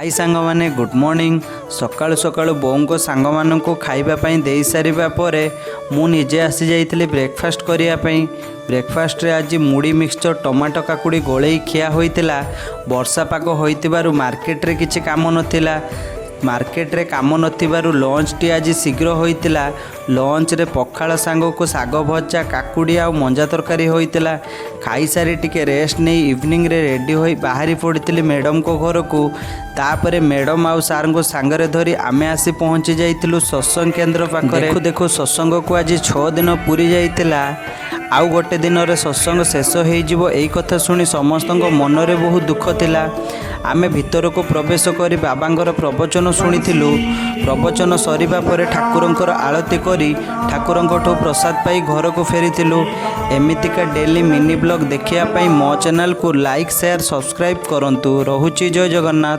High सांग माने good morning. सकाळु सकाळु बों को सांग माननकु खाइबा पई देई सारिबा परे मु निजे आसी जाइतिली ब्रेकफास्ट करिया पई। ब्रेकफास्ट रे आज मुड़ी मिक्सचर टमाटो काकुड़ी गोळेई खिया होइतिला। वर्षा पाग होइतिबारु मार्केट रे किछि काम नथिला। मार्केट रे काम नथिबारु लंच टी आज शीघ्र होइतिला। लंच रे पखाळ सांग को साग भजा काकुड़ी आ मंजा तरकारी होइतिला। खाई सारी टिके रेस्ट नहीं इवनिंग रे रेडी होई बाहरी पड़ती मैडम को घर को। तापरे मैडम आउ सार को सांगरे धरी आमे आसी पहुँची जाइतिलु सत्संग केन्द्र पाखरे। देखु देखु सत्संग को आज 6 दिन पूरी जाइतिला। आउ गोटे दिन रे सत्संग शेष हो एई कथा सुनी समस्त मन रे बहुत दुख थिला। आमे भितर को प्रवेश करी बाबांकर प्रवचन शुणिथिलु। प्रवचन सरिबा परे ठाकुरंकर आरती करी ठाकुरंकठो प्रसाद पाई घर को फेरिथिलु। एमितिका डेली मिनी ब्लॉग देखिया पाई मो चैनल को लाइक शेयर सब्सक्राइब करंतु। रहुची जय जगन्नाथ।